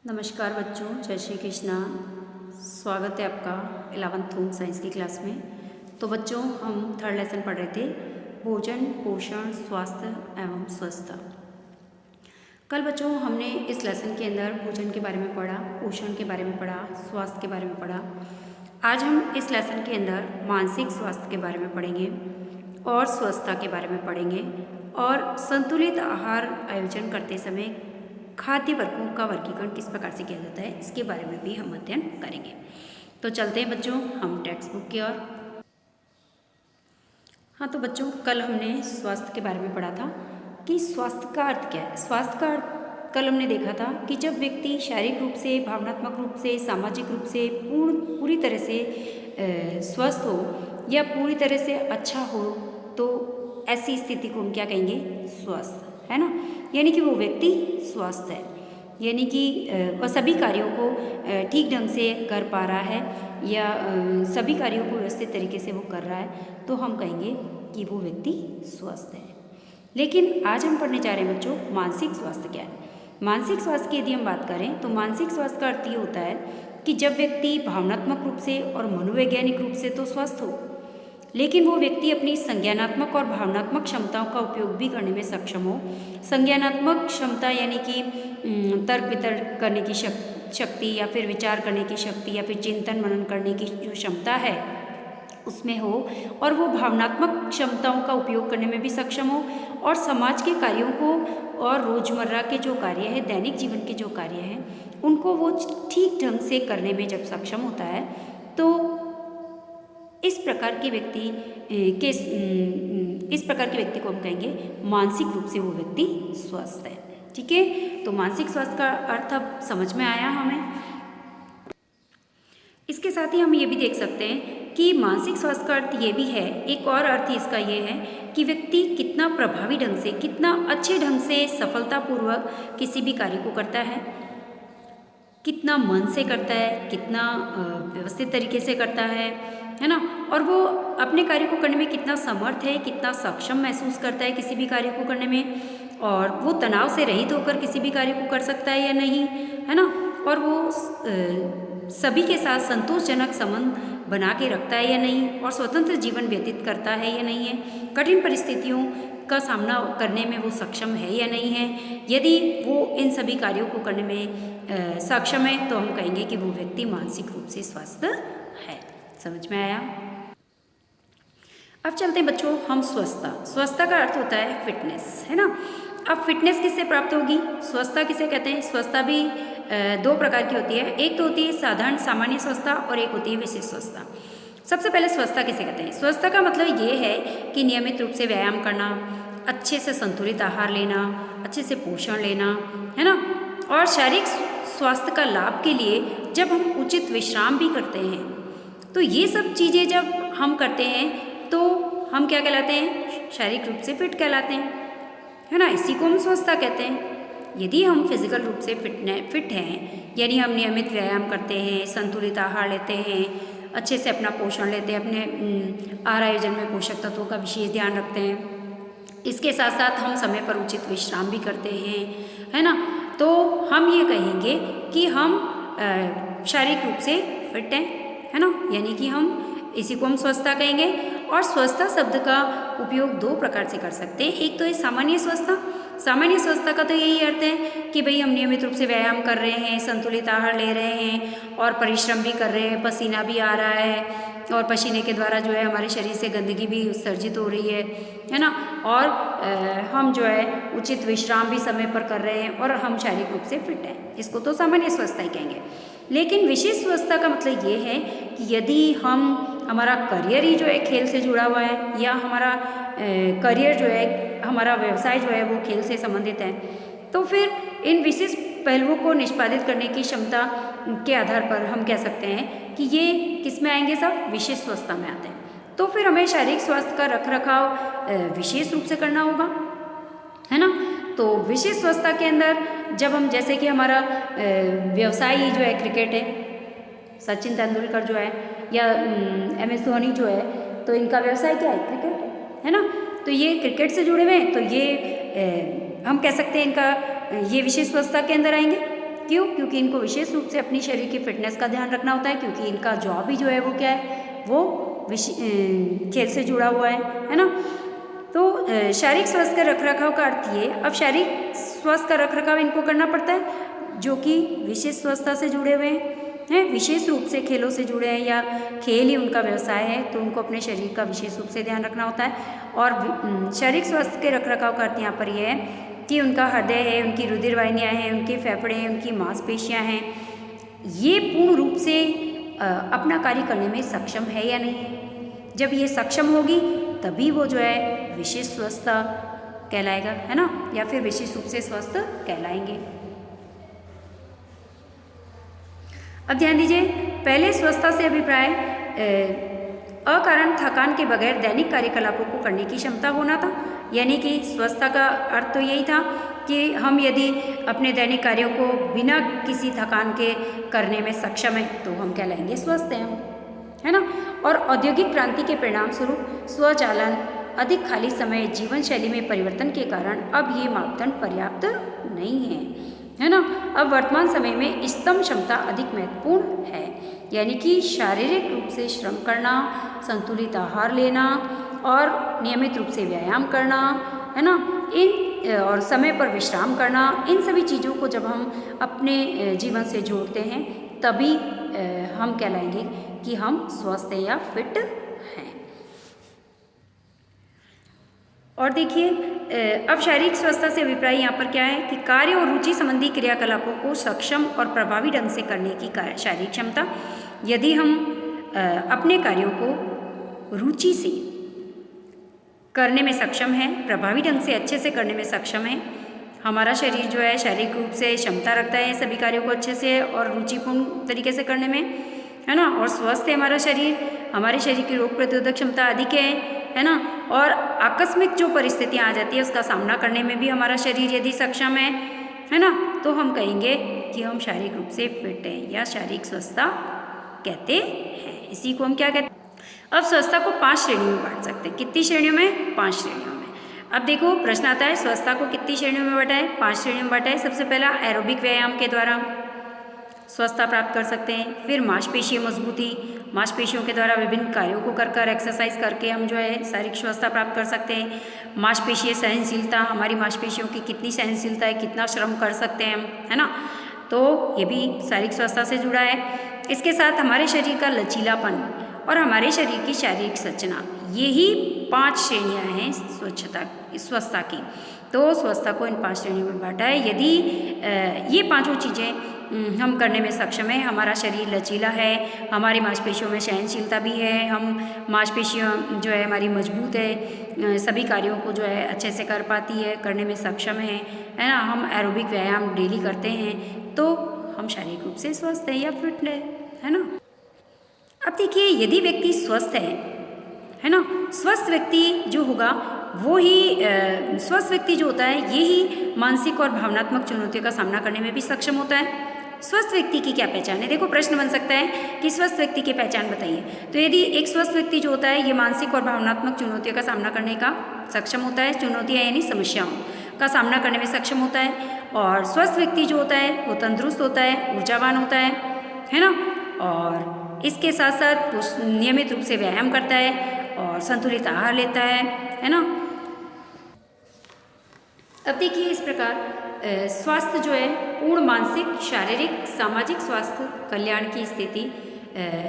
नमस्कार बच्चों, जय श्री कृष्णा। स्वागत है आपका 11th होम साइंस की क्लास में। तो बच्चों, हम थर्ड लेसन पढ़ रहे थे, भोजन, पोषण, स्वास्थ्य एवं स्वस्थता। कल बच्चों हमने इस लेसन के अंदर भोजन के बारे में पढ़ा, पोषण के बारे में पढ़ा, स्वास्थ्य के बारे में पढ़ा। आज हम इस लेसन के अंदर मानसिक स्वास्थ्य के बारे में पढ़ेंगे और स्वस्थता के बारे में पढ़ेंगे और संतुलित आहार आयोजन करते समय खाद्य वर्गों का वर्गीकरण किस प्रकार से किया जाता है, इसके बारे में भी हम अध्ययन करेंगे। तो चलते हैं बच्चों हम टेक्स्ट बुक की ओर। हाँ, तो बच्चों कल हमने स्वास्थ्य के बारे में पढ़ा था कि स्वास्थ्य का अर्थ क्या है। स्वास्थ्य का अर्थ कल हमने देखा था कि जब व्यक्ति शारीरिक रूप से, भावनात्मक रूप से, सामाजिक रूप से पूरी तरह से स्वस्थ हो या पूरी तरह से अच्छा हो, तो ऐसी स्थिति को हम क्या कहेंगे, स्वस्थ, है ना। यानी कि वो व्यक्ति स्वस्थ है, यानी कि वह सभी कार्यों को ठीक ढंग से कर पा रहा है या सभी कार्यों को व्यवस्थित तरीके से वो कर रहा है, तो हम कहेंगे कि वो व्यक्ति स्वस्थ है। लेकिन आज हम पढ़ने जा रहे हैं बच्चों, मानसिक स्वास्थ्य क्या है। मानसिक स्वास्थ्य की यदि हम बात करें तो मानसिक स्वास्थ्य का अर्थ ये होता है कि जब व्यक्ति भावनात्मक रूप से और मनोवैज्ञानिक रूप से तो स्वस्थ हो, लेकिन वो व्यक्ति अपनी संज्ञानात्मक और भावनात्मक क्षमताओं का उपयोग भी करने में सक्षम हो। संज्ञानात्मक क्षमता यानी कि तर्क वितर्क करने की शक्ति या फिर विचार करने की शक्ति या फिर चिंतन मनन करने की जो क्षमता है उसमें हो, और वो भावनात्मक क्षमताओं का उपयोग करने में भी सक्षम हो और समाज के कार्यों को और रोजमर्रा के जो कार्य हैं, दैनिक जीवन के जो कार्य हैं, उनको वो ठीक ढंग से करने में जब सक्षम होता है, तो इस प्रकार के व्यक्ति को हम कहेंगे मानसिक रूप से वो व्यक्ति स्वस्थ है। ठीक है, तो मानसिक स्वास्थ्य का अर्थ अब समझ में आया हमें। इसके साथ ही हम ये भी देख सकते हैं कि मानसिक स्वास्थ्य का अर्थ ये भी है, एक और अर्थ इसका ये है कि व्यक्ति कितना प्रभावी ढंग से, कितना अच्छे ढंग से सफलतापूर्वक किसी भी कार्य को करता है, कितना मन से करता है, कितना व्यवस्थित तरीके से करता है ना, और वो अपने कार्य को करने में कितना समर्थ है, कितना सक्षम महसूस करता है किसी भी कार्य को करने में, और वो तनाव से रहित होकर किसी भी कार्य को कर सकता है या नहीं, है ना, और वो सभी के साथ संतोषजनक संबंध बना के रखता है या नहीं, और स्वतंत्र जीवन व्यतीत करता है या नहीं है, कठिन परिस्थितियों का सामना करने में वो सक्षम है या नहीं है। यदि वो इन सभी कार्यों को करने में सक्षम है, तो हम कहेंगे कि वो व्यक्ति मानसिक रूप से स्वस्थ है। समझ में आया। अब चलते हैं बच्चों हम स्वस्थता का अर्थ होता है फिटनेस, है ना। अब फिटनेस किससे प्राप्त होगी, स्वस्थता किसे कहते हैं। स्वस्थता भी दो प्रकार की होती है, एक तो होती है साधारण सामान्य स्वस्थता और एक होती है विशेष स्वस्थता। सबसे पहले स्वस्थता किसे कहते हैं। स्वस्थता का मतलब ये है कि नियमित रूप से व्यायाम करना, अच्छे से संतुलित आहार लेना, अच्छे से पोषण लेना, है ना, और शारीरिक स्वास्थ्य का लाभ के लिए जब हम उचित विश्राम भी करते हैं, तो ये सब चीज़ें जब हम करते हैं तो हम क्या कहलाते हैं, शारीरिक रूप से फिट कहलाते हैं, है ना। इसी को हम स्वस्थता कहते हैं। यदि हम फिजिकल रूप से फिट हैं, यानी हम नियमित व्यायाम करते हैं, संतुलित आहार लेते हैं, अच्छे से अपना पोषण लेते हैं, अपने आहार आयोजन में पोषक तत्वों का विशेष ध्यान रखते हैं, इसके साथ साथ हम समय पर उचित विश्राम भी करते हैं, है ना, तो हम ये कहेंगे कि हम शारीरिक रूप से फिट हैं, है ना, यानी कि हम इसी को हम स्वस्थता कहेंगे। और स्वस्थता शब्द का उपयोग दो प्रकार से कर सकते हैं, एक तो है सामान्य स्वस्थता। सामान्य स्वस्थता का तो यही अर्थ है कि भाई हम नियमित रूप से व्यायाम कर रहे हैं, संतुलित आहार ले रहे हैं और परिश्रम भी कर रहे हैं, पसीना भी आ रहा है और पसीने के द्वारा जो है हमारे शरीर से गंदगी भी उत्सर्जित हो रही है ना, और हम जो है उचित विश्राम भी समय पर कर रहे हैं और हम शारीरिक रूप से फिट हैं, इसको तो सामान्य स्वस्थता ही कहेंगे। लेकिन विशेष स्वस्थता का मतलब ये है कि यदि हमारा करियर ही जो है खेल से जुड़ा हुआ है, या हमारा करियर जो है, हमारा व्यवसाय जो है वो खेल से संबंधित है, तो फिर इन विशेष पहलुओं को निष्पादित करने की क्षमता के आधार पर हम कह सकते हैं कि ये किस में आएंगे, सब विशेष स्वस्थता में आते हैं। तो फिर हमें शारीरिक स्वास्थ्य का रखरखाव विशेष रूप से करना होगा, है ना। तो विशेष स्वस्थता के अंदर जब हम, जैसे कि हमारा व्यवसाय ही जो है क्रिकेट है, सचिन तेंदुलकर जो है या MS धोनी जो है, तो इनका व्यवसाय क्या है, क्रिकेट है ना, तो ये क्रिकेट से जुड़े हुए हैं, तो ये हम कह सकते हैं इनका ये विशेष स्वस्थता के अंदर आएंगे, क्यों? क्योंकि इनको विशेष रूप से अपनी शरीर की फिटनेस का ध्यान रखना होता है, क्योंकि इनका जॉब ही जो है वो क्या है, वो खेल से जुड़ा हुआ है ना। तो शारीरिक स्वास्थ्य का रखरखाव का अर्थ ये, अब शारीरिक स्वास्थ्य का रखरखाव इनको करना पड़ता है जो कि विशेष स्वास्थ्य से जुड़े हुए हैं, विशेष रूप से खेलों से जुड़े हैं या खेल ही उनका व्यवसाय है, तो उनको अपने शरीर का विशेष रूप से ध्यान रखना होता है। और शारीरिक स्वास्थ्य के रखरखाव का अर्थ यहाँ पर यह है कि उनका हृदय है, उनकी रुधिर वाहिनियाँ हैं, उनके फेफड़े हैं, उनकी मांसपेशियाँ हैं, ये पूर्ण रूप से अपना कार्य करने में सक्षम है या नहीं है। जब ये सक्षम होगी तभी वो जो है विशेष स्वस्थ कहलाएगा, है ना, या फिर विशेष रूप से स्वस्थ कहलाएंगे। अब ध्यान दीजिए, पहले स्वस्थता से अभिप्राय अकारण थकान के बगैर दैनिक कार्यकलापों को करने की क्षमता होना था। यानी कि स्वस्थता का अर्थ तो यही था कि हम यदि अपने दैनिक कार्यों को बिना किसी थकान के करने में सक्षम हैं तो हम कहलाएंगे स्वस्थ हैं, है ना। और औद्योगिक क्रांति के परिणाम स्वरूप स्वचालन, अधिक खाली समय, जीवन शैली में परिवर्तन के कारण अब ये मापदंड पर्याप्त नहीं है ना। अब वर्तमान समय में स्तंभ क्षमता अधिक महत्वपूर्ण है, यानी कि शारीरिक रूप से श्रम करना, संतुलित आहार लेना और नियमित रूप से व्यायाम करना, है ना, इन और समय पर विश्राम करना, इन सभी चीज़ों को जब हम अपने जीवन से जोड़ते हैं तभी हम कहलाएंगे कि हम स्वस्थ या फिट हैं। और देखिए, अब शारीरिक स्वस्थता से अभिप्राय यहाँ पर क्या है कि कार्य और रुचि संबंधी क्रियाकलापों को सक्षम और प्रभावी ढंग से करने की शारीरिक क्षमता। यदि हम अपने कार्यों को रुचि से करने में सक्षम है, प्रभावी ढंग से अच्छे से करने में सक्षम है, हमारा शरीर जो है शारीरिक रूप से क्षमता रखता है सभी कार्यों को अच्छे से और रुचिपूर्ण तरीके से करने में, है ना, और स्वस्थ है हमारा शरीर, हमारे शरीर की रोग प्रतिरोधक क्षमता अधिक है ना, और आकस्मिक जो परिस्थितियाँ आ जाती है उसका सामना करने में भी हमारा शरीर यदि सक्षम है ना, तो हम कहेंगे कि हम शारीरिक रूप से फिट हैं या शारीरिक स्वस्थता कहते हैं। इसी को हम क्या कहते हैं? अब स्वस्थता को 5 श्रेणियों में बांट सकते हैं। कितनी श्रेणियों में? 5 श्रेणियों में। अब देखो प्रश्न आता है, स्वस्थता को कितनी श्रेणियों में बांटा है? 5 श्रेणियों में बांटा है। सबसे पहला एरोबिक व्यायाम के द्वारा स्वस्थता प्राप्त कर सकते हैं। फिर मांसपेशीय मजबूती, मांसपेशियों के द्वारा विभिन्न कार्यों को कर एक्सरसाइज करके हम जो है शारीरिक स्वस्थता प्राप्त कर सकते हैं। मांसपेशीय सहनशीलता, हमारी मांसपेशियों की कितनी सहनशीलता है, कितना श्रम कर सकते हैं हम, है ना, तो ये भी शारीरिक स्वस्थता से जुड़ा है। इसके साथ हमारे शरीर का लचीलापन और हमारे शरीर की शारीरिक संरचना, यही 5 श्रेणियाँ हैं स्वस्थता की। तो स्वस्थता को इन 5 श्रेणियों में बांटा है। यदि ये पांचों चीज़ें हम करने में सक्षम है, हमारा शरीर लचीला है, हमारी मांसपेशियों में सहनशीलता भी है, हम मांसपेशियाँ जो है हमारी मजबूत है, सभी कार्यों को जो है अच्छे से कर पाती है, करने में सक्षम है ना, हम एरोबिक व्यायाम डेली करते हैं, तो हम शारीरिक रूप से स्वस्थ है या फिट है ना। अब देखिए, यदि व्यक्ति स्वस्थ है ना, स्वस्थ व्यक्ति जो होगा वो ही स्वस्थ व्यक्ति जो होता है ये ही मानसिक और भावनात्मक चुनौतियों का सामना करने में भी सक्षम होता है। स्वस्थ व्यक्ति की क्या पहचान है? देखो प्रश्न बन सकता है कि स्वस्थ व्यक्ति की पहचान बताइए। तो यदि एक स्वस्थ व्यक्ति जो होता है ये मानसिक और भावनात्मक चुनौतियों का सामना करने का सक्षम होता है, चुनौतियाँ यानी समस्याओं का सामना करने में सक्षम होता है, और स्वस्थ व्यक्ति जो होता है वो तंदुरुस्त होता है, ऊर्जावान होता है ना, और इसके साथ साथ वो नियमित रूप से व्यायाम करता है और संतुलित आहार लेता है ना। अब देखिए, इस प्रकार स्वास्थ्य जो है पूर्ण मानसिक, शारीरिक, सामाजिक स्वास्थ्य कल्याण की स्थिति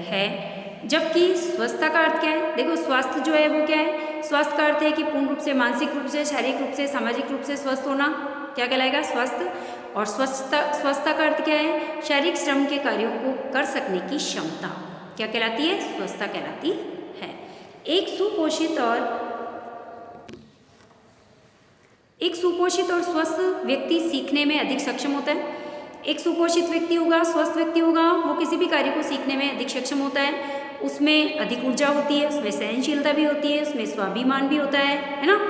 है। जबकि स्वस्थता का अर्थ क्या है? देखो स्वास्थ्य जो है वो क्या है? स्वास्थ्य का अर्थ है कि पूर्ण रूप से, मानसिक रूप से, शारीरिक रूप से, सामाजिक रूप से स्वस्थ होना क्या कहलाएगा? स्वस्थ। और स्वस्थता का अर्थ क्या है? शारीरिक श्रम के कार्यों को कर सकने की क्षमता क्या कहलाती है? स्वस्थता कहलाती है। एक सुपोषित और स्वस्थ व्यक्ति सीखने में अधिक सक्षम होता है। एक सुपोषित व्यक्ति होगा, स्वस्थ व्यक्ति होगा, वो किसी भी कार्य को सीखने में अधिक सक्षम होता है, उसमें अधिक ऊर्जा होती है, उसमें सहनशीलता भी होती है, उसमें स्वाभिमान भी होता है ना।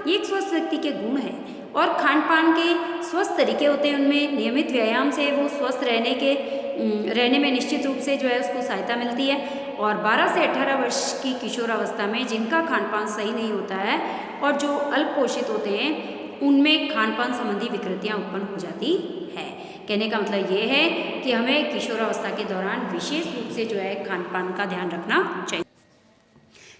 ये एक स्वस्थ व्यक्ति के गुण हैं। और खान पान के स्वस्थ तरीके होते हैं, उनमें नियमित व्यायाम से वो स्वस्थ रहने में निश्चित रूप से जो है उसको सहायता मिलती है। और 12 से 18 वर्ष की किशोरावस्था में जिनका खान पान सही नहीं होता है और जो अल्प पोषित होते हैं उनमें खान पान संबंधी विकृतियाँ उत्पन्न हो जाती है। कहने का मतलब ये है कि हमें किशोरावस्था के दौरान विशेष रूप से जो है खान पान का ध्यान रखना चाहिए।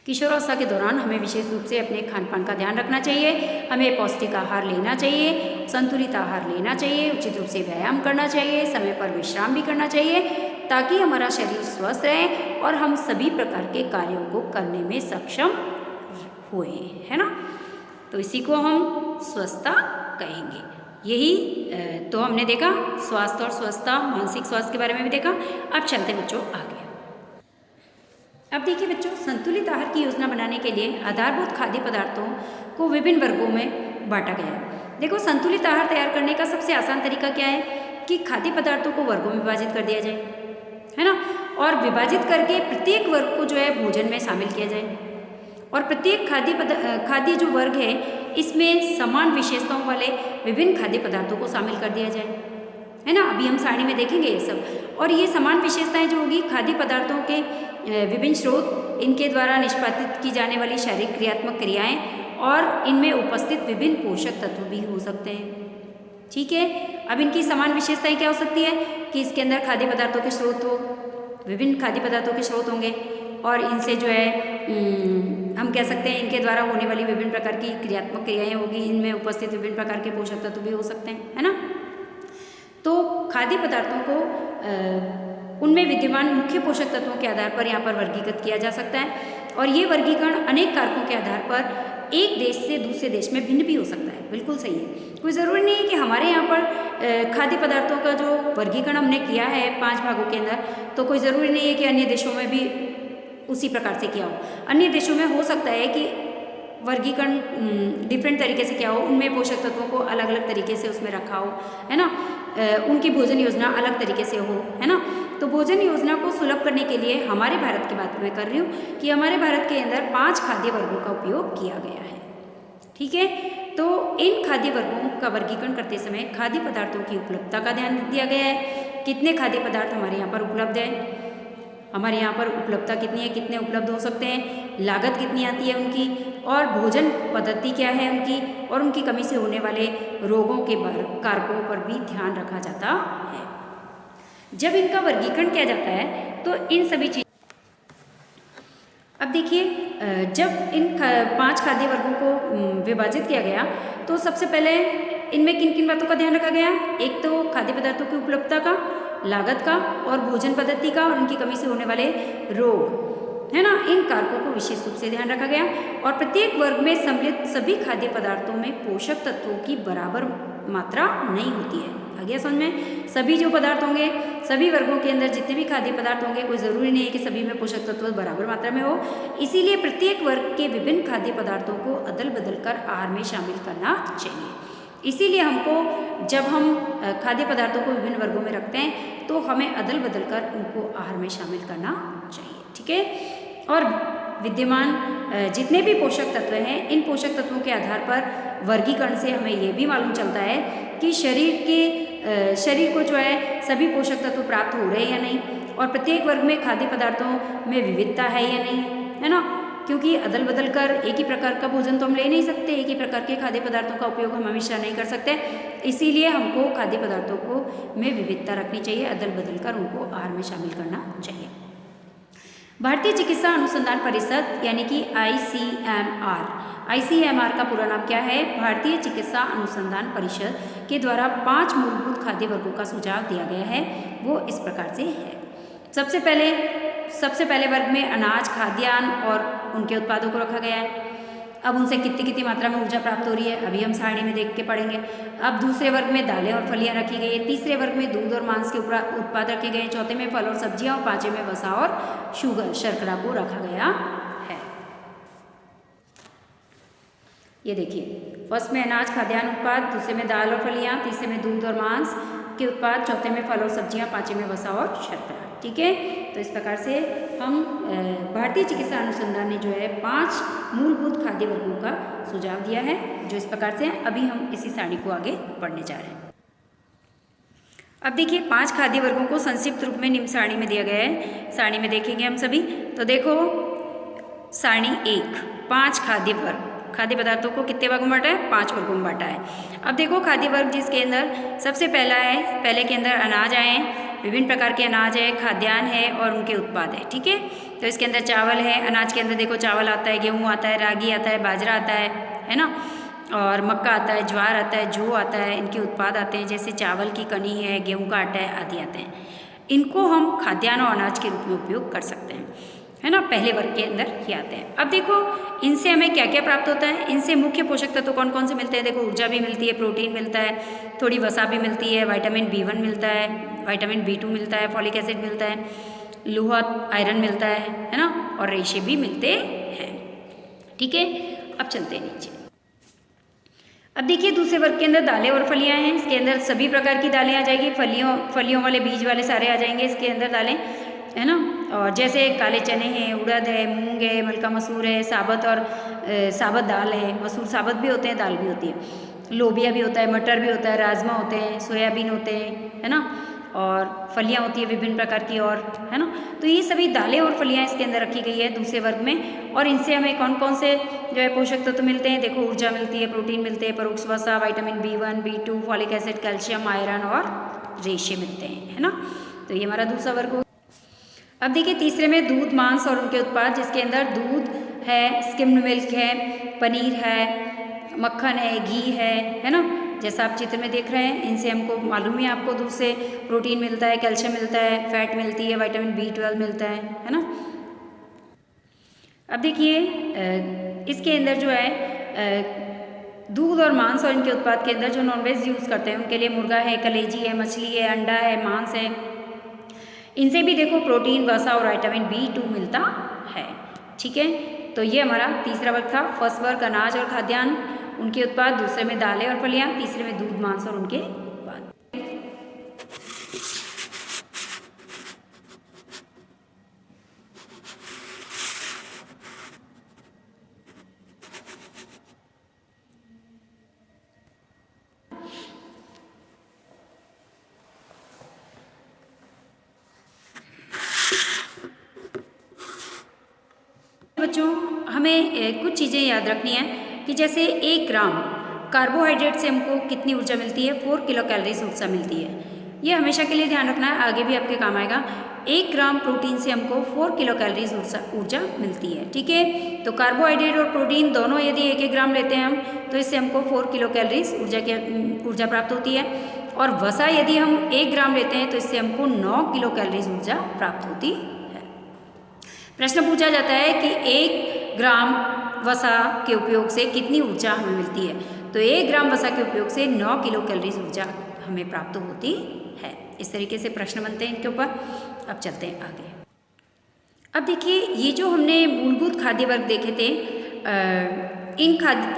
किशोरावस्था के दौरान हमें विशेष रूप से अपने खान पान का ध्यान रखना चाहिए। हमें पौष्टिक आहार लेना चाहिए, संतुलित आहार लेना चाहिए, उचित रूप से व्यायाम करना चाहिए, समय पर विश्राम भी करना चाहिए, ताकि हमारा शरीर स्वस्थ रहे और हम सभी प्रकार के कार्यों को करने में सक्षम हुए, है ना। तो इसी को हम स्वस्थता कहेंगे। यही तो हमने देखा स्वास्थ्य और स्वस्थता, मानसिक स्वास्थ्य के बारे में भी देखा। अब चलते बच्चों आगे। अब देखिए बच्चों, संतुलित आहार की योजना बनाने के लिए आधारभूत खाद्य पदार्थों को विभिन्न वर्गों में बांटा गया है। देखो, संतुलित आहार तैयार करने का सबसे आसान तरीका क्या है कि खाद्य पदार्थों को वर्गों में विभाजित कर दिया जाए, है ना, और विभाजित करके प्रत्येक वर्ग को जो है भोजन में शामिल किया जाए। और प्रत्येक खाद्य जो वर्ग है इसमें समान विशेषताओं वाले विभिन्न खाद्य पदार्थों को शामिल कर दिया जाए, है ना। अभी हम सारणी में देखेंगे ये सब। और ये समान विशेषताएं जो होगी खाद्य पदार्थों के विभिन्न स्रोत, इनके द्वारा निष्पादित की जाने वाली शारीरिक क्रियात्मक क्रियाएं और इनमें उपस्थित विभिन्न पोषक तत्व भी हो सकते हैं। ठीक है, अब इनकी समान विशेषताएं क्या हो सकती है कि इसके अंदर खाद्य पदार्थों के स्रोत हो, विभिन्न खाद्य पदार्थों के स्रोत होंगे और इनसे जो है हम कह सकते हैं इनके द्वारा होने वाली विभिन्न प्रकार की क्रियात्मक क्रियाएं होगी, इनमें उपस्थित विभिन्न प्रकार के पोषक तत्व भी हो सकते हैं, है ना। तो खाद्य पदार्थों को उनमें विद्यमान मुख्य पोषक तत्वों के आधार पर यहाँ पर वर्गीकृत किया जा सकता है। और ये वर्गीकरण अनेक कारकों के आधार पर एक देश से दूसरे देश में भिन्न भी हो सकता है। बिल्कुल सही है, कोई ज़रूरी नहीं है कि हमारे यहाँ पर खाद्य पदार्थों का जो वर्गीकरण हमने किया है 5 भागों के अंदर, तो कोई ज़रूरी नहीं है कि अन्य देशों में भी उसी प्रकार से किया हो। अन्य देशों में हो सकता है कि वर्गीकरण डिफरेंट तरीके से क्या हो, उनमें पोषक तत्वों को अलग अलग तरीके से उसमें रखा हो, है ना। उनकी भोजन योजना अलग तरीके से हो, है ना। तो भोजन योजना को सुलभ करने के लिए हमारे भारत की बात मैं कर रही हूँ कि हमारे भारत के अंदर 5 खाद्य वर्गों का उपयोग किया गया है। ठीक है, तो इन खाद्य वर्गों का वर्गीकरण करते समय खाद्य पदार्थों की उपलब्धता का ध्यान दिया गया है। कितने खाद्य पदार्थ हमारे यहाँ पर उपलब्ध है, हमारे यहाँ पर उपलब्धता कितनी है, कितने उपलब्ध हो सकते हैं, लागत कितनी आती है उनकी, और भोजन पद्धति क्या है उनकी, और उनकी कमी से होने वाले रोगों के कारकों पर भी ध्यान रखा जाता है। जब इनका वर्गीकरण किया जाता है तो इन सभी चीज अब देखिए, जब इन 5 खाद्य वर्गों को विभाजित किया गया तो सबसे पहले इनमें किन किन बातों का ध्यान रखा गया। एक तो खाद्य पदार्थों की उपलब्धता का, लागत का और भोजन पद्धति का और उनकी कमी से होने वाले रोग, है ना, इन कारकों को विशेष रूप से ध्यान रखा गया। और प्रत्येक वर्ग में सम्मिलित सभी खाद्य पदार्थों में पोषक तत्वों की बराबर मात्रा नहीं होती है। आ गया समझ में? सभी जो पदार्थ होंगे, सभी वर्गों के अंदर जितने भी खाद्य पदार्थ होंगे, कोई ज़रूरी नहीं है कि सभी में पोषक तत्व बराबर मात्रा में हो। इसीलिए प्रत्येक वर्ग के विभिन्न खाद्य पदार्थों को अदल बदल कर आहार में शामिल करना चाहिए। इसीलिए हमको जब हम खाद्य पदार्थों को विभिन्न वर्गों में रखते हैं तो हमें अदल बदल कर उनको आहार में शामिल करना चाहिए। ठीक है, और विद्यमान जितने भी पोषक तत्व हैं, इन पोषक तत्वों के आधार पर वर्गीकरण से हमें ये भी मालूम चलता है कि शरीर को जो है सभी पोषक तत्व प्राप्त हो रहे हैं या नहीं, और प्रत्येक वर्ग में खाद्य पदार्थों में विविधता है या नहीं, है ना। क्योंकि अदल बदल कर एक ही प्रकार का भोजन तो हम ले नहीं सकते, एक ही प्रकार के खाद्य पदार्थों का उपयोग हम हमेशा नहीं कर सकते। इसीलिए हमको खाद्य पदार्थों को में विविधता रखनी चाहिए, अदल बदल कर उनको आहार में शामिल करना चाहिए। भारतीय चिकित्सा अनुसंधान परिषद यानी कि ICMR का पूरा नाम क्या है? भारतीय चिकित्सा अनुसंधान परिषद के द्वारा 5 मूलभूत खाद्य वर्गों का सुझाव दिया गया है। वो इस प्रकार से है। सबसे पहले वर्ग में अनाज, खाद्यान्न और उनके उत्पादों को रखा गया है। अब उनसे कितनी मात्रा में ऊर्जा प्राप्त हो रही है, अभी हम सारणी में देख के पढ़ेंगे। अब दूसरे वर्ग में दालें और फलियां रखी गई है। तीसरे वर्ग में दूध और मांस के उत्पाद रखे गए। चौथे में फल और सब्जियां, और पांचवें में वसा और शर्करा को रखा गया है। ये देखिए, फर्स्ट में अनाज, खाद्यान्न उत्पाद, दूसरे में दाल और फलियां, तीसरे में दूध और मांस के उत्पाद, चौथे में फल और सब्जियां, पांचवें में वसा और शर्करा। ठीक है, तो इस प्रकार से हम भारतीय चिकित्सा अनुसंधान ने जो है 5 मूलभूत खाद्य वर्गों का सुझाव दिया है, जो इस प्रकार से अभी हम इसी सारणी को आगे पढ़ने जा रहे हैं। अब देखिए, 5 खाद्य वर्गों को संक्षिप्त रूप में निम्न सारणी में दिया गया है। सारणी में देखेंगे हम सभी। तो देखो, सारणी 1 5 खाद्य वर्ग। खाद्य पदार्थों को कितने वर्गों में बांटा है? 5 वर्गों में बांटा है। अब देखो खाद्य वर्ग जिसके अंदर सबसे पहला है, पहले के अंदर अनाज आए हैं, विभिन्न प्रकार के अनाज है, खाद्यान्न है और उनके उत्पाद है। ठीक है, तो इसके अंदर चावल है, अनाज के अंदर देखो चावल आता है, गेहूँ आता है, रागी आता है, बाजरा आता है ना, और मक्का आता है, ज्वार आता है, जौ आता है, इनके उत्पाद आते हैं जैसे चावल की कनी है, गेहूँ का आटा है आदि आते हैं। इनको हम खाद्यान्न और अनाज के रूप में उपयोग कर सकते हैं, है ना, पहले वर्ग के अंदर ये आते हैं। अब देखो इनसे हमें क्या क्या प्राप्त होता है? इनसे मुख्य पोषक तत्व कौन कौन से मिलते हैं? देखो ऊर्जा भी मिलती है, प्रोटीन मिलता है, थोड़ी वसा भी मिलती है, विटामिन B1 मिलता है, विटामिन B2 मिलता है, फॉलिक एसिड मिलता है, लोहा आयरन मिलता है ना, और रेशे भी मिलते हैं। ठीक है, अब चलते हैं नीचे। अब देखिए दूसरे वर्ग के अंदर दालें और फलियां हैं। इसके अंदर सभी प्रकार की दालें आ जाएगी, फलियों वाले बीज वाले सारे आ जाएंगे इसके अंदर दालें, है ना, और जैसे काले चने हैं, उड़द है, मूंग है, मलका मसूर है, साबत और साबत दाल है, मसूर साबत भी होते हैं, दाल भी होती है, लोबिया भी होता है, मटर भी होता है, राजमा होते हैं, सोयाबीन होते हैं, है ना, और फलियां होती है विभिन्न प्रकार की, और है ना, तो ये सभी दालें और फलियां इसके अंदर रखी गई है दूसरे वर्ग में। और इनसे हमें कौन कौन से जो है पोषक तत्व मिलते हैं? देखो ऊर्जा मिलती है, प्रोटीन मिलते हैं, परोक्ष वसा, vitamin B1, B2, folic acid, calcium, iron और रेशे मिलते हैं, है ना, तो ये हमारा दूसरा वर्ग हो। अब देखिए तीसरे में दूध, मांस और उनके उत्पाद, जिसके अंदर दूध है, स्किम्ड मिल्क है, पनीर है, मक्खन है, घी है ना, जैसा आप चित्र में देख रहे हैं। इनसे हमको मालूम ही आपको दूध से प्रोटीन मिलता है, कैल्शियम मिलता है, फैट मिलती है, विटामिन B12 मिलता है ना। अब देखिए इसके अंदर जो है दूध और मांस और इनके उत्पाद के अंदर जो नॉनवेज यूज़ करते हैं उनके लिए मुर्गा है, कलेजी है, मछली है, अंडा है, मांस है, इनसे भी देखो प्रोटीन, वसा और विटामिन B2 मिलता है। ठीक है, तो ये हमारा तीसरा वर्ग था। फर्स्ट वर्ग अनाज और खाद्यान्न, उनके उत्पाद, दूसरे में दालें और फलियां, तीसरे में दूध, मांस और उनके उत्पाद। बच्चों हमें कुछ चीज़ें याद रखनी है कि जैसे 1 ग्राम कार्बोहाइड्रेट से हमको कितनी ऊर्जा मिलती है? 4 किलो कैलोरीज ऊर्जा मिलती है। ये हमेशा के लिए ध्यान रखना है, आगे भी आपके काम आएगा। 1 ग्राम प्रोटीन से हमको 4 किलो कैलोरीज ऊर्जा मिलती है। ठीक है, तो कार्बोहाइड्रेट और प्रोटीन दोनों यदि 1-1 ग्राम लेते हैं हम तो इससे हमको 4 किलो कैलोरीज ऊर्जा प्राप्त होती है। और वसा यदि हम 1 ग्राम लेते हैं तो इससे हमको 9 किलो कैलोरीज ऊर्जा प्राप्त होती है। प्रश्न पूछा जाता है कि 1 ग्राम वसा के उपयोग से कितनी ऊर्जा हमें मिलती है? तो 1 ग्राम वसा के उपयोग से 9 किलो कैलोरीज ऊर्जा हमें प्राप्त होती है। इस तरीके से प्रश्न बनते हैं इनके ऊपर। अब चलते हैं आगे। अब देखिए ये जो हमने मूलभूत खाद्य वर्ग देखे थे,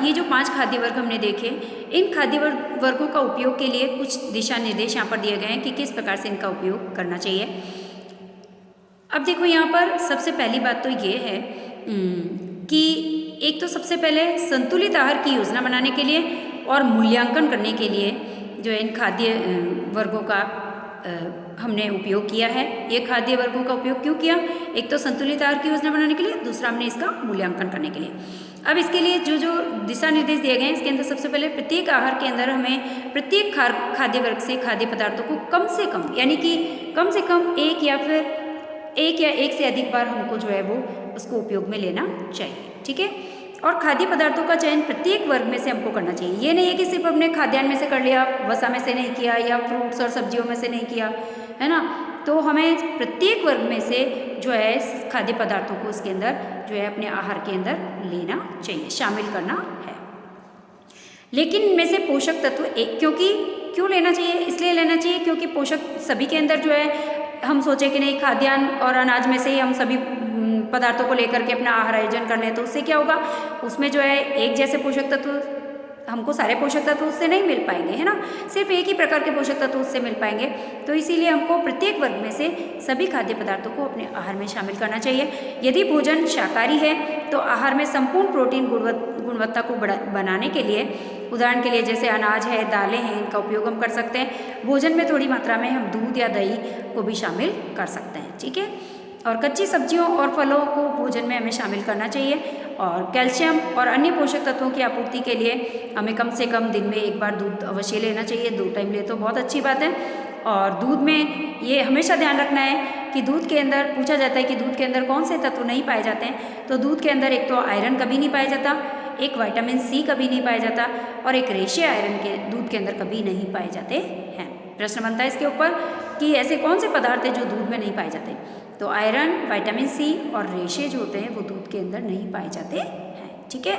ये जो 5 खाद्य वर्ग हमने देखे, इन खाद्य वर्गों का उपयोग के लिए कुछ दिशा निर्देश यहाँ पर दिए गए हैं कि किस प्रकार से इनका उपयोग करना चाहिए। अब देखो यहाँ पर सबसे पहली बात तो ये है कि एक तो सबसे पहले संतुलित आहार की योजना बनाने के लिए और मूल्यांकन करने के लिए जो है इन खाद्य वर्गों का हमने उपयोग किया है। ये खाद्य वर्गों का उपयोग क्यों किया? एक तो संतुलित आहार की योजना बनाने के लिए, दूसरा हमने इसका मूल्यांकन करने के लिए। अब इसके लिए जो दिशा निर्देश दिए गए हैं इसके अंदर सबसे पहले प्रत्येक आहार के अंदर हमें प्रत्येक खाद्य वर्ग से खाद्य पदार्थों को कम से कम, यानी कि कम से कम एक या एक से अधिक बार हमको जो है वो उसको उपयोग में लेना चाहिए। ठीक है, और खाद्य पदार्थों का चयन प्रत्येक वर्ग में से हमको करना चाहिए। ये नहीं है कि सिर्फ हमने खाद्यान्न में से कर लिया, वसा में से नहीं किया, या फ्रूट्स और सब्जियों में से नहीं किया, है ना। तो हमें प्रत्येक वर्ग में से जो है खाद्य पदार्थों को इसके अंदर जो है अपने आहार के अंदर लेना चाहिए, शामिल करना है। लेकिन इनमें से पोषक तत्व क्यों लेना चाहिए? इसलिए लेना चाहिए क्योंकि पोषक सभी के अंदर जो है हम सोचे कि नहीं खाद्यान्न और अनाज में से ही हम सभी पदार्थों को लेकर के अपना आहार आयोजन कर लें, तो उससे क्या होगा, उसमें जो है एक जैसे पोषक तत्व, हमको सारे पोषक तत्व उससे नहीं मिल पाएंगे, है ना, सिर्फ एक ही प्रकार के पोषक तत्व उससे मिल पाएंगे। तो इसीलिए हमको प्रत्येक वर्ग में से सभी खाद्य पदार्थों को अपने आहार में शामिल करना चाहिए। यदि भोजन शाकाहारी है तो आहार में संपूर्ण प्रोटीन गुणवत्ता को बनाने के लिए, उदाहरण के लिए जैसे अनाज है, दालें हैं, इनका उपयोग हम कर सकते हैं। भोजन में थोड़ी मात्रा में हम दूध या दही को भी शामिल कर सकते हैं। ठीक है, और कच्ची सब्जियों और फलों को भोजन में हमें शामिल करना चाहिए। और कैल्शियम और अन्य पोषक तत्वों की आपूर्ति के लिए हमें कम से कम दिन में एक बार दूध अवश्य लेना चाहिए। 2 टाइम ले तो बहुत अच्छी बात है। और दूध में ये हमेशा ध्यान रखना है कि दूध के अंदर पूछा जाता है कि दूध के अंदर कौन से तत्व नहीं पाए जाते हैं, तो दूध के अंदर एक तो आयरन कभी नहीं पाया जाता, एक विटामिन सी कभी नहीं पाया जाता और एक रेशे आयरन के दूध के अंदर कभी नहीं पाए जाते हैं। प्रश्न बनता है इसके ऊपर कि ऐसे कौन से पदार्थ हैं जो दूध में नहीं पाए जाते, तो आयरन, विटामिन सी और रेशे जो होते हैं वो दूध के अंदर नहीं पाए जाते हैं। ठीक है।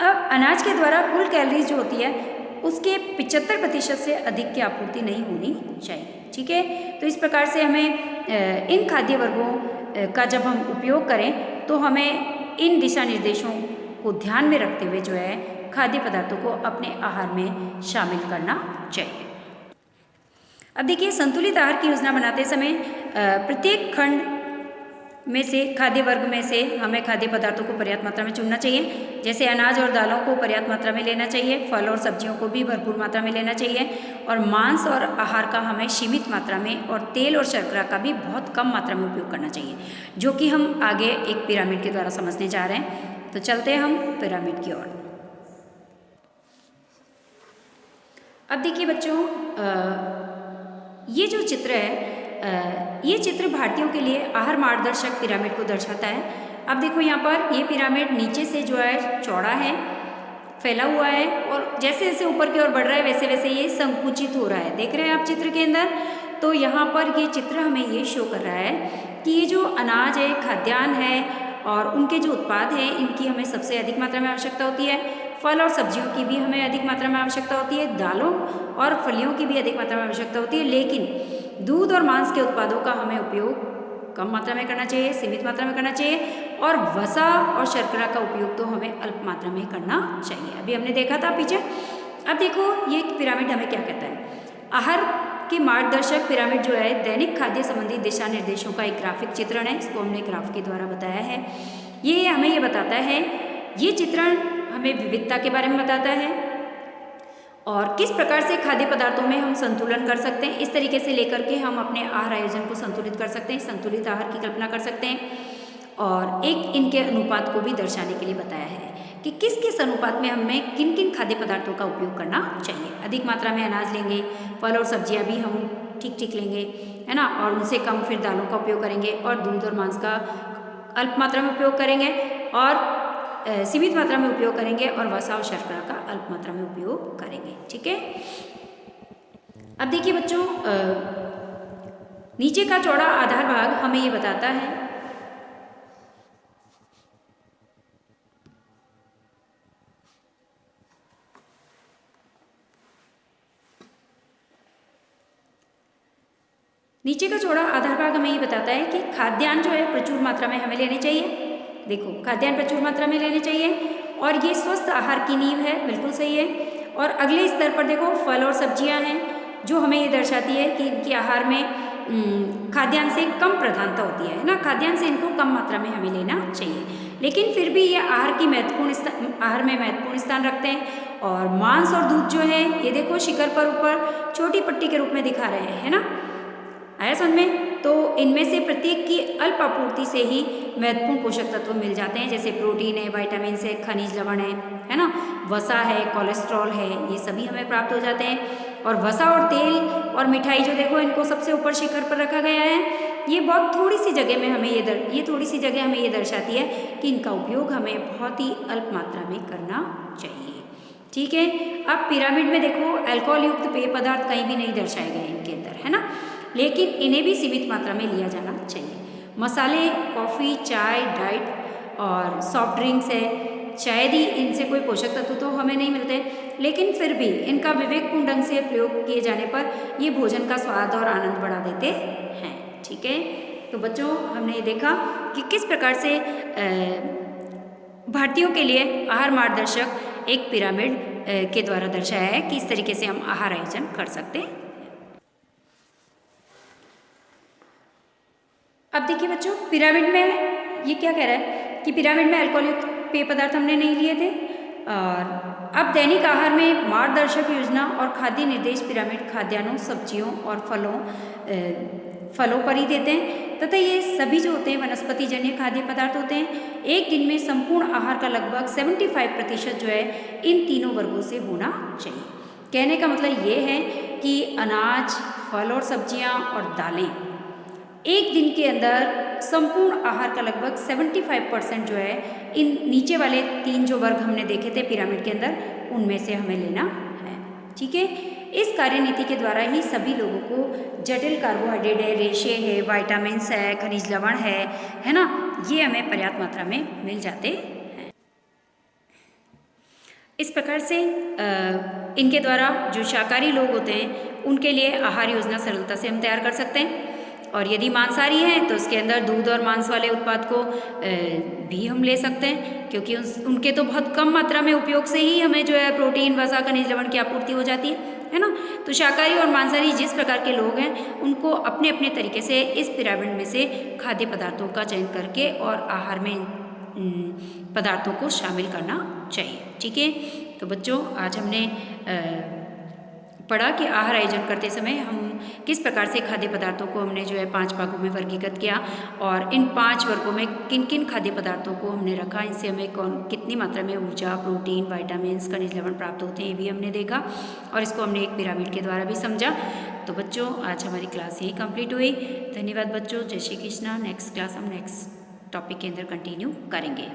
अब अनाज के द्वारा कुल कैलोरीज जो होती है उसके 75% से अधिक की आपूर्ति नहीं होनी चाहिए। ठीक है। तो इस प्रकार से हमें इन खाद्य वर्गों का जब हम उपयोग करें तो हमें इन दिशा निर्देशों को ध्यान में रखते हुए जो है खाद्य पदार्थों को अपने आहार में शामिल करना चाहिए। अब देखिए, संतुलित आहार की योजना बनाते समय प्रत्येक खंड में से खाद्य वर्ग में से हमें खाद्य पदार्थों को पर्याप्त मात्रा में चुनना चाहिए। जैसे अनाज और दालों को पर्याप्त मात्रा में लेना चाहिए, फल और सब्जियों को भी भरपूर मात्रा में लेना चाहिए और मांस और आहार का हमें सीमित मात्रा में और तेल और शर्करा का भी बहुत कम मात्रा में उपयोग करना चाहिए, जो कि हम आगे एक पिरामिड के द्वारा समझने जा रहे हैं। तो चलते हैं हम पिरामिड की ओर। अब देखिए बच्चों, ये जो चित्र है, ये चित्र भारतीयों के लिए आहार मार्गदर्शक पिरामिड को दर्शाता है। अब देखो यहाँ पर ये पिरामिड नीचे से जो है चौड़ा है, फैला हुआ है और जैसे जैसे ऊपर की ओर बढ़ रहा है वैसे वैसे ये संकुचित हो रहा है। देख रहे हैं आप चित्र के अंदर। तो यहाँ पर ये चित्र हमें ये शो कर रहा है कि ये जो अनाज है, खाद्यान्न है और उनके जो उत्पाद हैं इनकी हमें सबसे अधिक मात्रा में आवश्यकता होती है। फल और सब्जियों की भी हमें अधिक मात्रा में आवश्यकता होती है, दालों और फलियों की भी अधिक मात्रा में आवश्यकता होती है, लेकिन दूध और मांस के उत्पादों का हमें उपयोग कम मात्रा में करना चाहिए, सीमित मात्रा में करना चाहिए और वसा और शर्करा का उपयोग तो हमें अल्प मात्रा में करना चाहिए। अभी हमने देखा था पीछे। अब देखो ये पिरामिड हमें क्या कहता है। आहार के मार्गदर्शक पिरामिड जो है दैनिक खाद्य संबंधी दिशा निर्देशों का एक ग्राफिक चित्रण है। इसको हमने ग्राफ के द्वारा बताया है। ये हमें ये बताता है, ये चित्रण हमें विविधता के बारे में बताता है और किस प्रकार से खाद्य पदार्थों में हम संतुलन कर सकते हैं। इस तरीके से लेकर के हम अपने आहार आयोजन को संतुलित कर सकते हैं, संतुलित आहार की कल्पना कर सकते हैं और एक इनके अनुपात को भी दर्शाने के लिए बताया है कि किस किस अनुपात में हमें किन किन खाद्य पदार्थों का उपयोग करना चाहिए। अधिक मात्रा में अनाज लेंगे, फल और सब्जियां भी हम ठीक ठीक लेंगे, है ना, और उनसे कम फिर दालों का उपयोग करेंगे और दूध और मांस का अल्प मात्रा में उपयोग करेंगे और सीमित मात्रा में उपयोग करेंगे और वसा और शर्करा का अल्प मात्रा में उपयोग करेंगे। ठीक है। अब देखिए बच्चों, नीचे का चौड़ा आधार भाग हमें ये बताता है नीचे का चौड़ा आधार भाग हमें ये बताता है कि खाद्यान्न जो है प्रचुर मात्रा में हमें लेने चाहिए। देखो, खाद्यान्न प्रचुर मात्रा में लेने चाहिए और ये स्वस्थ आहार की नींव है, बिल्कुल सही है। और अगले स्तर पर देखो फल और सब्जियां हैं जो हमें ये दर्शाती है कि इनके आहार में खाद्यान्न से कम प्रधानता होती है ना, खाद्यान्न से इनको कम मात्रा में हमें लेना चाहिए, लेकिन फिर भी ये आहार में महत्वपूर्ण स्थान रखते हैं। और मांस और दूध जो है ये देखो शिखर पर ऊपर छोटी पट्टी के रूप में दिखा रहे हैं, है ना, आया समझ में। तो इनमें से प्रत्येक की अल्प आपूर्ति से ही महत्वपूर्ण पोषक तत्व मिल जाते हैं, जैसे प्रोटीन है, विटामिन है, खनिज लवण है ना, वसा है, कोलेस्ट्रॉल है, ये सभी हमें प्राप्त हो जाते हैं। और वसा और तेल और मिठाई जो देखो इनको सबसे ऊपर शिखर पर रखा गया है। ये बहुत थोड़ी सी जगह में हमें ये थोड़ी सी जगह हमें ये दर्शाती है कि इनका उपयोग हमें बहुत ही अल्प मात्रा में करना चाहिए। ठीक है। अब पिरामिड में देखो अल्कोहल युक्त पेय पदार्थ कहीं भी नहीं दर्शाए गए इनके अंदर, है ना, लेकिन इन्हें भी सीमित मात्रा में लिया जाना चाहिए। मसाले, कॉफ़ी, चाय, डाइट और सॉफ्ट ड्रिंक्स है, शायद ही इनसे कोई पोषक तत्व तो हमें नहीं मिलते, लेकिन फिर भी इनका विवेकपूर्ण ढंग से प्रयोग किए जाने पर ये भोजन का स्वाद और आनंद बढ़ा देते हैं। ठीक है। तो बच्चों, हमने ये देखा कि किस प्रकार से भारतीयों के लिए आहार मार्गदर्शक एक पिरामिड के द्वारा दर्शाया है कि इस तरीके से हम आहार आयोजन कर सकते हैं। अब देखिए बच्चों, पिरामिड में ये क्या कह रहा है कि पिरामिड में अल्कोहल युक्त पेय पदार्थ हमने नहीं लिए थे और अब दैनिक आहार में मार्गदर्शक योजना और खाद्य निर्देश पिरामिड खाद्यान्नों, सब्जियों और फलों फलों पर ही देते हैं तथा ये सभी जो होते हैं वनस्पति जन्य खाद्य पदार्थ होते हैं। एक दिन में संपूर्ण आहार का लगभग 75% जो है इन तीनों वर्गों से होना चाहिए। कहने का मतलब ये है कि अनाज, फल और सब्जियां और दालें एक दिन के अंदर संपूर्ण आहार का लगभग 75% जो है इन नीचे वाले 3 जो वर्ग हमने देखे थे पिरामिड के अंदर, उनमें से हमें लेना है। ठीक है, इस कार्यनीति के द्वारा ही सभी लोगों को जटिल कार्बोहाइड्रेट है, रेशे है, विटामिन्स है, खनिज लवण है ना, ये हमें पर्याप्त मात्रा में मिल जाते हैं। इस प्रकार से इनके द्वारा जो शाकाहारी लोग होते हैं उनके लिए आहार योजना सरलता से हम तैयार कर सकते हैं। और यदि मांसाहारी हैं तो उसके अंदर दूध और मांस वाले उत्पाद को भी हम ले सकते हैं, क्योंकि उनके तो बहुत कम मात्रा में उपयोग से ही हमें जो है प्रोटीन, वसा, खनिज लवण की आपूर्ति हो जाती है ना। तो शाकाहारी और मांसाहारी जिस प्रकार के लोग हैं उनको अपने अपने तरीके से इस पिरामिड में से खाद्य पदार्थों का चयन करके और आहार में पदार्थों को शामिल करना चाहिए। ठीक है, तो बच्चों आज हमने पढ़ा कि आहार आयोजन करते समय हम किस प्रकार से खाद्य पदार्थों को हमने जो है 5 भागों में वर्गीकृत किया और इन 5 वर्गों में किन किन खाद्य पदार्थों को हमने रखा, इनसे हमें कितनी मात्रा में ऊर्जा, प्रोटीन, विटामिन्स, खनिज लवण प्राप्त होते हैं, ये भी हमने देखा और इसको हमने एक पिरामिड के द्वारा भी समझा। तो बच्चों आज हमारी क्लास यही कंप्लीट हुई। धन्यवाद बच्चों, जय श्री कृष्णा। नेक्स्ट क्लास हम नेक्स्ट टॉपिक के अंदर कंटिन्यू करेंगे।